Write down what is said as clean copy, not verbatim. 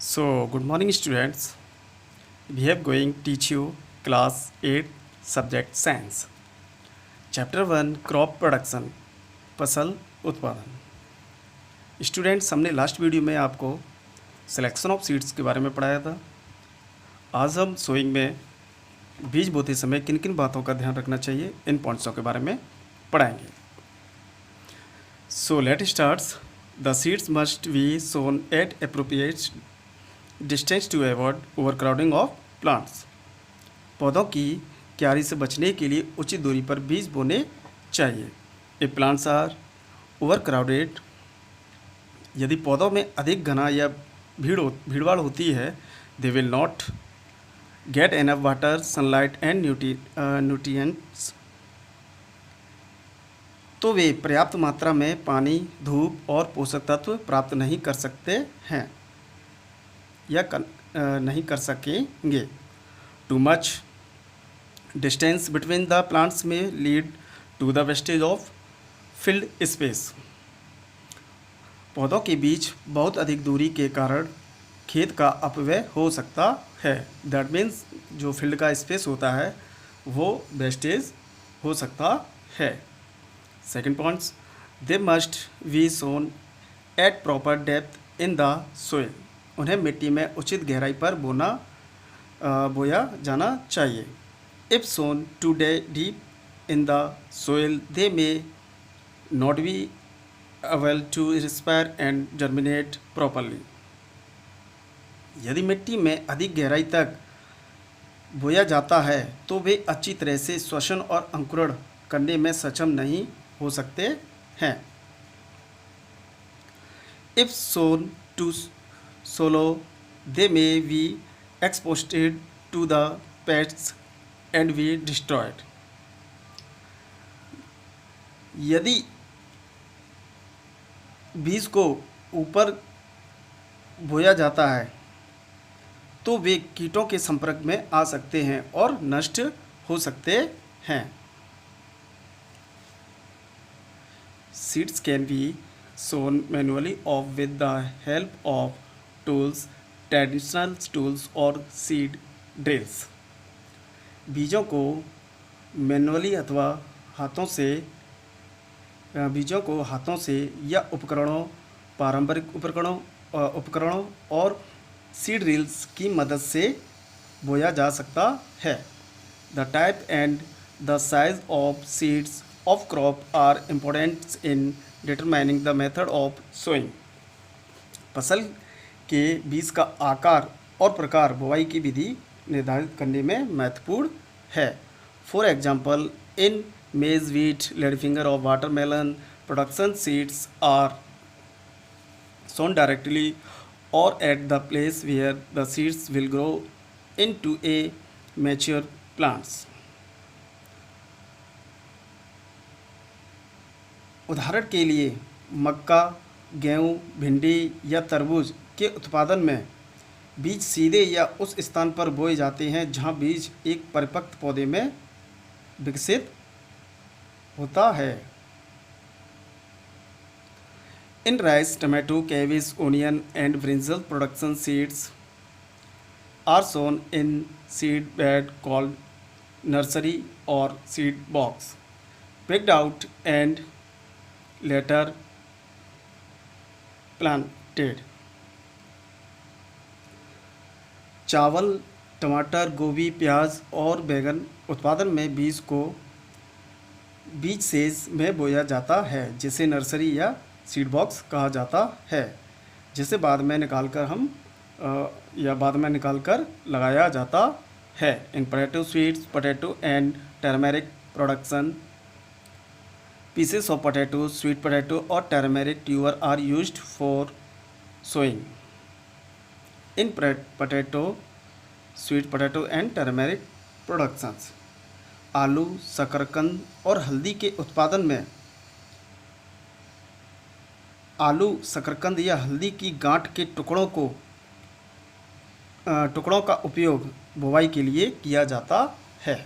So, good morning, students. We are going to teach you class 8 subject science. Chapter 1 crop production फसल उत्पादन. Students, हमने last video में आपको selection of seeds के बारे में पढ़ाया था. आज हम सोइंग में बीज बोते समय किन किन बातों का ध्यान रखना चाहिए इन पॉइंट्सों के बारे में पढ़ाएंगे. So let starts. The seeds must be sown at appropriate distance to avoid overcrowding of plants. पौधों की क्यारी से बचने के लिए उचित दूरी पर बीज बोने चाहिए. इफ प्लांट्स आर ओवरक्राउडेड, यदि पौधों में अधिक घना या भीड़भाड़ होती है, they will not get enough water, sunlight and nutrients, तो वे पर्याप्त मात्रा में पानी, धूप और पोषक तत्व प्राप्त नहीं कर सकते हैं या नहीं कर सकेंगे. Too much distance between the plants में lead to the wastage of field space. पौधों के बीच बहुत अधिक दूरी के कारण खेत का अपव्यय हो सकता है. दैट मीन्स जो फील्ड का स्पेस होता है वो वेस्टेज हो सकता है. Second points, they must be sown at proper depth in the soil. उन्हें मिट्टी में उचित गहराई पर बोया जाना चाहिए. If sown too deep in the soil, they may not be able to respire and germinate properly. यदि मिट्टी में अधिक गहराई तक बोया जाता है तो वे अच्छी तरह से श्वसन और अंकुरण करने में सक्षम नहीं हो सकते हैं. If sown too shallow, they may be exposed to the pests and be destroyed. यदि बीज को ऊपर बोया जाता है तो वे कीटों के संपर्क में आ सकते हैं और नष्ट हो सकते हैं. Seeds can be sown manually or with the help of tools, traditional tools और सीड ड्रिल्स. बीजों को मैनुअली अथवा बीजों को हाथों से या पारंपरिक उपकरणों और सीड ड्रिल्स की मदद से बोया जा सकता है. The type and the size of seeds of crop are important in determining the method of sowing. फसल के बीज का आकार और प्रकार बुवाई की विधि निर्धारित करने में महत्वपूर्ण है. For example, in maize, wheat, ladyfinger और watermelon production seeds are sown directly और at the place where the seeds will grow into a mature plants. उदाहरण के लिए मक्का, गेहूँ, भिंडी या तरबूज के उत्पादन में बीज सीधे या उस स्थान पर बोए जाते हैं जहां बीज एक परिपक्व पौधे में विकसित होता है. In rice, tomato, cabbage, onion and brinjal production seeds are sown in seed bed called nursery और seed box, picked out and later planted. चावल, टमाटर, गोभी, प्याज और बैंगन उत्पादन में बीज को बीज सेज में बोया जाता है, जिसे नर्सरी या सीड बॉक्स कहा जाता है, जिसे बाद में निकालकर लगाया जाता है. In potato seeds, potato and turmeric production, pieces of potato, sweet potato और turmeric tuber are used for sowing. In potato, sweet potato and turmeric productions, आलू, शकरकंद और हल्दी के उत्पादन में आलू, शकरकंद या हल्दी की गांठ के टुकड़ों का उपयोग बुवाई के लिए किया जाता है.